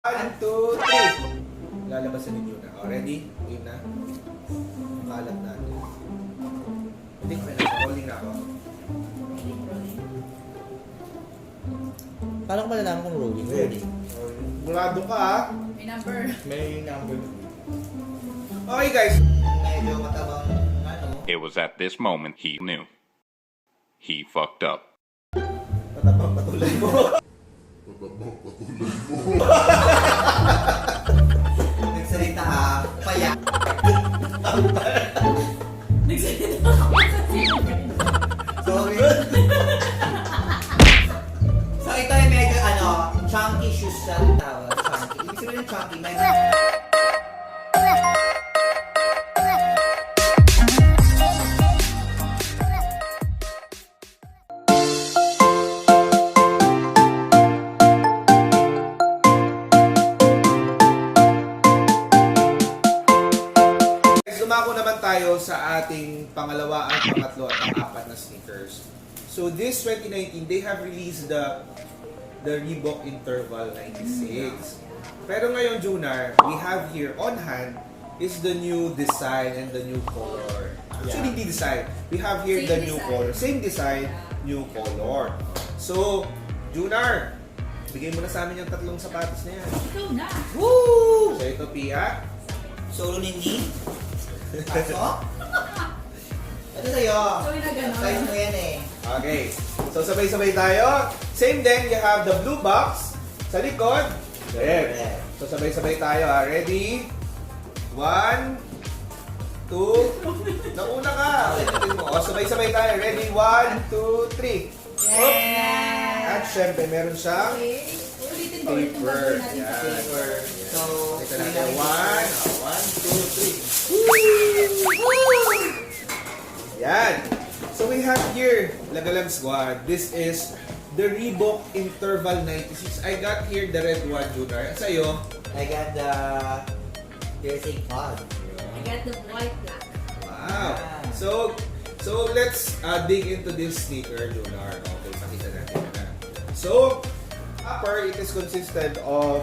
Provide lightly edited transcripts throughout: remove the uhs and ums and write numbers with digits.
1, 2, 3. Lalabasan ninyo na. Oh, ready? Game na. Kalat natin. Hindi ko na. Rolling na ako. Paano ko malalaman kung rolling? Rolling. Murado ka ha. May number. May number. Okay guys. Medyo matabang ano. It was at this moment he knew. He fucked up. Matabang patuloy mo. Nagsalita paya. Nagsalita ako sa Sorry. So ito ay medyo chunky shoes sa tawag. Chunky. Ibig sabihin ng chunky, medyo... Dumako naman tayo sa ating pangalawa, ang pangatlo at ang apat na sneakers. So this 2019, they have released the Reebok Interval 96. Pero ngayon, Junar, we have here on hand is the new design and the new color. Actually, hindi design. We have here the new color. Same design, new color. So, Junar, bigay mo na sa amin yung tatlong sapatos na yan. Ikaw na. Woo! So ito, Pia. Solo nindi. Pasok? Ito sa'yo. Sorry na gano'n. Size mo yan eh. Okay. So, sabay-sabay tayo. Same din, you have the blue box sa likod. There. So, sabay-sabay tayo ha. Ready? 1, 2. Nauna ka. O, sabay-sabay tayo. Ready? 1, 2, 3. Yeah. At syempre, meron siyang Okay. Ulitin ko. Ulitin paper. natin Yan. sa paper. So, Ito natin. 1, 2, 3. Yan. So we have here, Lagalag Squad, this is the Reebok Interval 96. I got here the red one, Junar. At sa'yo? I got the piercing pod. I got the white black. Wow. So let's dig into this sneaker, Junar. Okay, pakita natin na. So, upper, it is consisted of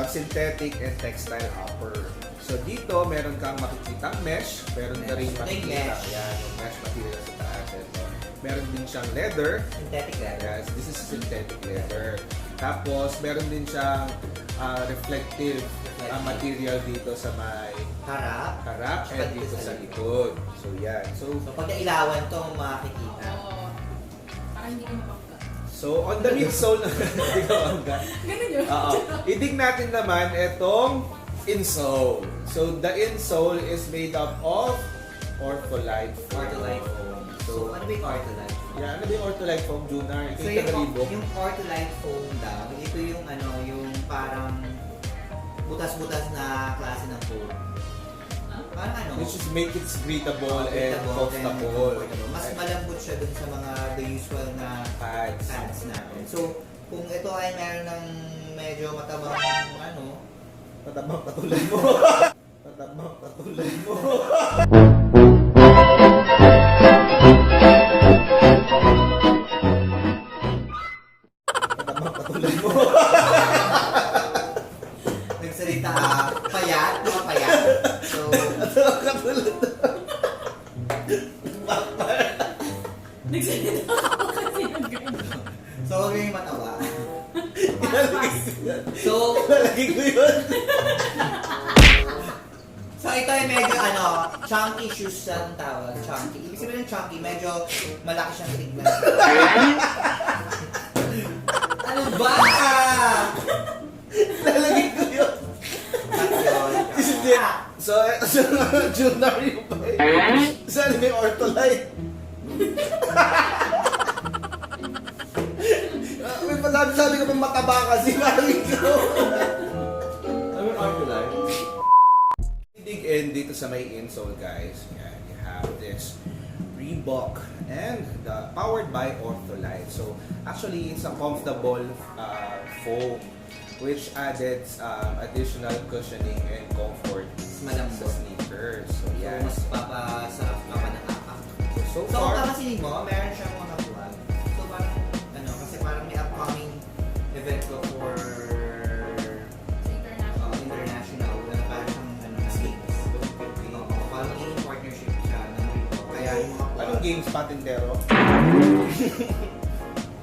synthetic and textile upper. So dito, meron kang makikitang mesh, meron ka rin makikita. Yan, yung mesh material sa taas. Ito. Meron din siyang leather. Synthetic leather. Yes, this is synthetic leather. Tapos, meron din siyang reflective material dito sa may harap and dito sa likod. So, yan. So, pag nailawan to, makikita. Oo. Parang hindi ko mapagka. So, on the midsole na hindi ko hanggang. Ganun yun. Idig natin naman itong insole. So, the insole is made up of ortholite foam. Ortholite foam. So, ano ba yung ortholite? Yeah, ano ba yung ortholite foam, Junar? Ito So, yung Reebok. yung ortholite foam daw, ito yung yung parang butas-butas na klase ng foam. Parang Which is make it breathable and comfortable. Mas malambot siya dun sa mga the usual na Pads. natin. So, kung ito ay meron ng medyo matabang Matabang patuloy mo. Matabang patuloy mo. Matabang patuloy mo. nagsalita payat, mga payat. So, Matabang patuloy mo. Nagsalita ako kasi ng gano'n. so huwag yung matawa. So, Lalagay ko yun. So ito ay medyo chunky shoes ang tawag, chunky. Ibig sabihin ng chunky, medyo malaki siyang tignan. Ano ba? Lalagay ko yun. So, Junar yung pa eh. Saan may ortholite? May pasabi ka pa mataba kasi parang ikaw. Ano yung ortholite? Dig in dito sa may insole, guys. Yan, you have this Reebok and powered by ortholite. So, actually, it's a comfortable foam which added additional cushioning and comfort Malambot. sa sneakers. So, So, yan. mas papasarap ka pa ng apak. So So, kung far, kakasinin mo, meron siyang mga buwan. So, parang, kasi parang may upcoming event ko for games, patintero?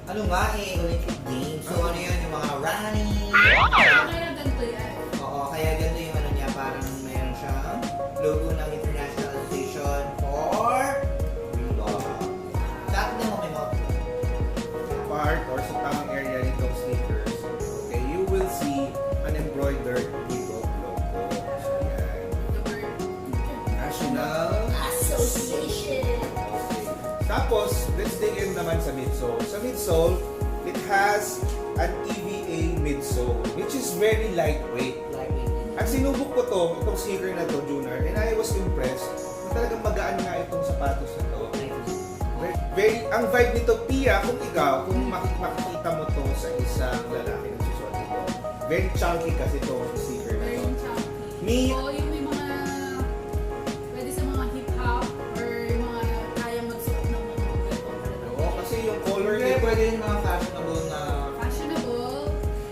Ano nga Olympic Games. So ano yun, yung mga running. Kaya ganito yan. Oo, kaya ganito yung ano niya, parang meron siyang logo ng International Association for Reebok. Tapos na mo may mga Part or sa tamang area nitong sneakers, okay, you will see an embroidered Reebok logo. So, yan. The word National. association. Okay. Tapos, let's dig in naman sa midsole. Sa midsole, it has an EVA midsole, which is very lightweight. lightweight. At sinubok ko itong sneaker na to, Junar, and I was impressed na talagang magaan nga itong sapatos na to. Ang vibe nito, Pia, kung ikaw, kung makikita mo to sa isang lalaki na susuot nito, very chunky kasi itong sneaker na to. Very chunky. Me- O yung may mga, pwede sa mga hip-hop or yung mga kaya magsuot ng mga ganito. Oo, kasi yung color Hindi, nito, pwede yung mga fashionable na Fashionable.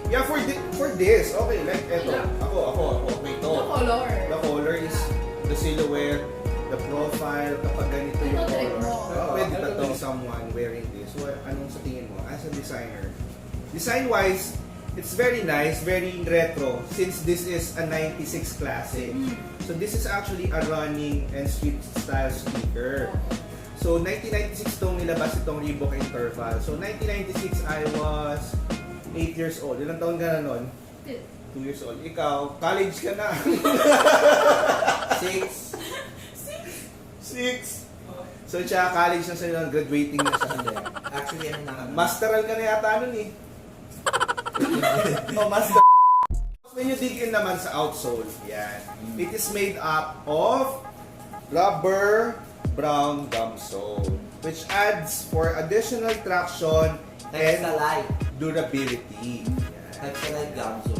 yeah, for this, okay, like eto, ako, may to. The color. The color is the silhouette, the profile, kapag ganito yung Ito, direct color. mo. Pwede ba to someone wearing this? Or anong sa tingin mo as a designer? Design-wise, it's very nice, very retro since this is a 96 classic. So this is actually a running and street style sneaker. So 1996 tong nilabas itong Reebok Interval. So 1996 I was 8 years old. Ilang taon ka na nun? 2 years old. Ikaw, college ka na. 6. 6. So siya, college na siya nun, graduating na siya. Actually, ano na Masteral ka na yata nun eh. Oh, master. When you dig in naman sa outsole, yan. It is made up of rubber brown gum sole, which adds for additional traction and Extra light. durability. Yan. Extra light gamso.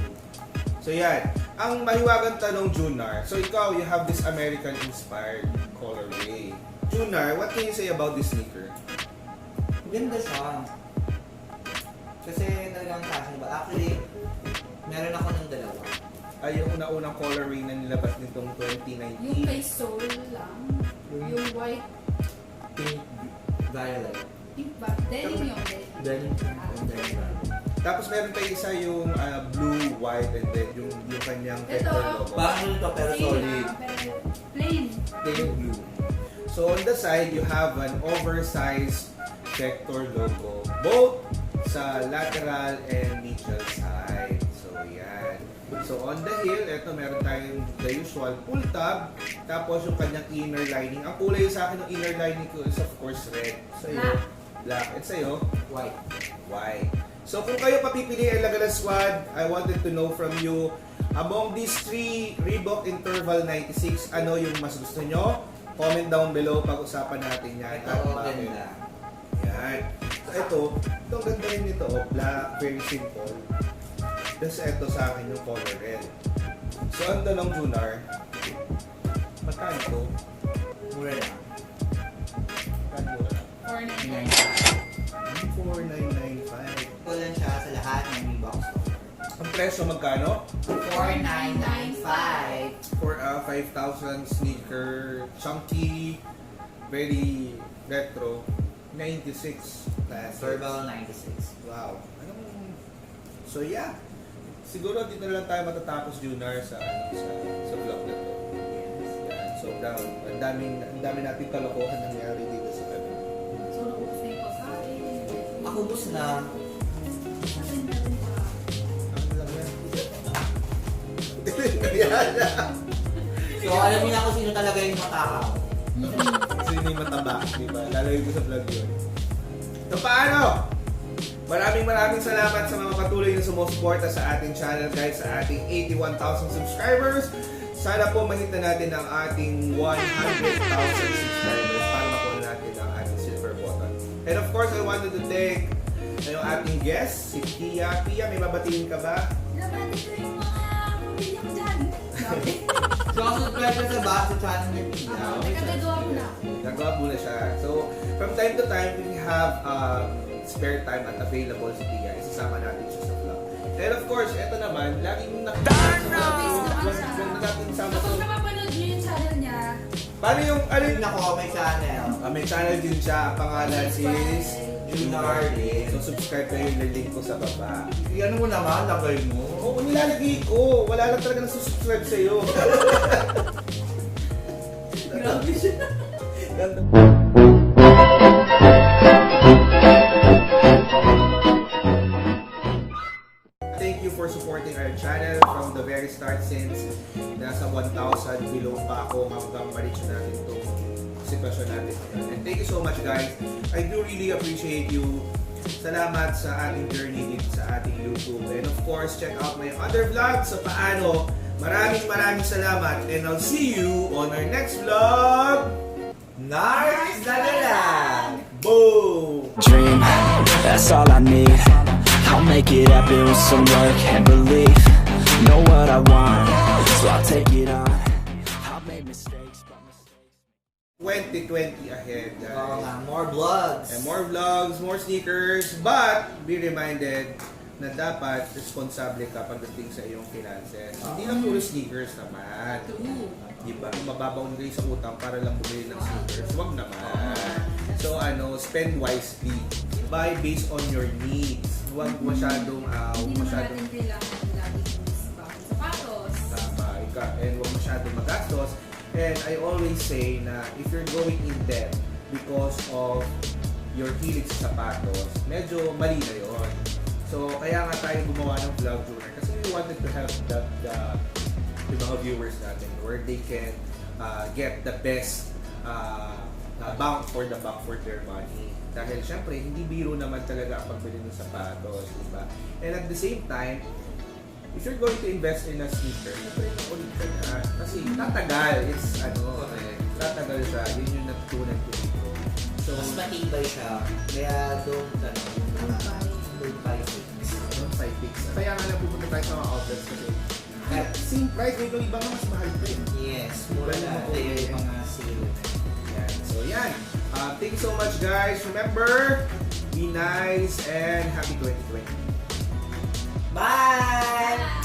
So yan, ang mahiwagang tanong, Junar. So ikaw, you have this American-inspired colorway. Junar, what can you say about this sneaker? Ganda siya. Kasi talagang fashionable. Actually, meron ako ng dalawa. Ay, yung una-unang colorway na nilabas nitong 2019. Yung may soul lang. Yung white. Pink, violet. Pink ba? Denim yun. Denim. Tapos meron tayo isa yung blue, white, and then yung kanyang Ito, vector logo. Parang nito pero Plain solid. na, pero plain. Plain blue. So on the side, you have an oversized vector logo, both sa lateral and medial side. So yan. So on the heel, ito meron tayong the usual pull tab, tapos yung kanyang inner lining. Ang kulay sa akin ng inner lining ko is of course red. Sa'yo, black. At sa'yo, White. white. So kung kayo papipili ang Lagala Squad, I wanted to know from you, among these three Reebok Interval 96, ano yung mas gusto nyo? Comment down below, pag-usapan natin yan. Ito, ganda. Yan. So ito ang ganda rin nito, black, very simple. Tapos ito sa akin yung color red. So ang tanong, Junar, magkano ito? Mura lang. Magkano mo lang? 499. 4,995. Ito lang siya sa lahat ng Reebok store. Ang presyo magkano? 4,995. For a 5,000 sneaker, chunky, very retro, 96 classic. Verbal 96. Wow. So yeah. Siguro dito na lang tayo matatapos, Junar, sa vlog na to. Yan. So ang dami nating kalokohan nangyari dito sa ano. So, naubos na yung pagkain. Ako bus na. Meron pa. Ang lang yan. So alam niyo na kung sino talaga yung matakaw. Sino yung mataba, di ba? Lalagay ko sa vlog yun. So paano? Maraming salamat sa mga patuloy na sumusuporta sa ating channel, guys, sa ating 81,000 subscribers. Sana po mahita natin ang ating 100,000 subscribers para makuha natin ang ating silver button. And of course, I wanted to thank yung ating guest, si Pia. Pia, may babatiin ka ba? Nabati ko yung mga pamilya ko dyan. So subscribe ka sa back sa channel ni Pia. Nagkagagawa mo na. Nagawa muna siya. So, from time to time, we have spare time at available si Pia. Isasama natin siya sa vlog. And of course, eto naman, laging nakikita sa Obvious naman siya. Huwag natin sama Kapag napapanood niyo yung channel niya, Paano yung, ano yung, Nako, may channel. may channel din siya. Ang pangalan is Junardi. So, subscribe kayo yung link ko sa baba. Yan mo naman, lagay mo. Oo, nilalagay ko. Wala lang talaga nagsusubscribe sa'yo. Grabe siya. Ganda. Thank you for supporting our channel from the very start since nasa 1,000 below pa ako hanggang ma-reach natin itong sitwasyon natin ngayon. And thank you so much guys. I do really appreciate you. Salamat sa ating journey dito sa ating YouTube. And of course, check out my other vlogs sa paano. Maraming salamat. And I'll see you on our next vlog. Nice na lang! Boom! Dream, that's all I need. I'll make it happen with some work and belief. Know what I want, so I'll take it on. I've made mistakes, but mistakes 2020 ahead, guys. Oo nga, more vlogs. And more vlogs, more sneakers, but be reminded na dapat responsable ka pagdating sa iyong finances. Hindi lang puro sneakers naman. Diba? Kung mababaon kayo sa utang para lang bumili ng sneakers, wag naman. So spend wisely. Buy based on your needs. Huwag masyadong, Hindi naman natin kailangan laging sapatos. tama, and huwag masyadong magastos. And I always say na if you're going in debt because of your hilig sa sapatos, medyo mali na yun. So, kaya nga tayo gumawa ng vlog journal kasi we wanted to help the mga viewers natin where they can get the best bang for the buck for their money. Dahil syempre, hindi biro naman talaga ang pagbili ng sapatos, diba? And at the same time, if you're going to invest in a sneaker, syempre ulit ka na. Kasi tatagal, tatagal siya. Yun yung natutunan ko dito. So, Mas matibay siya. Kaya don't buy it. don't fight fix. Kaya nga lang pupunta tayo sa mga outlets kasi same price, may iba nga mas mahal pa eh. Yes, mura na. Kaya yung mga sale. Yan. So yan. Thank you so much guys. Remember, be nice and happy 2020. Bye!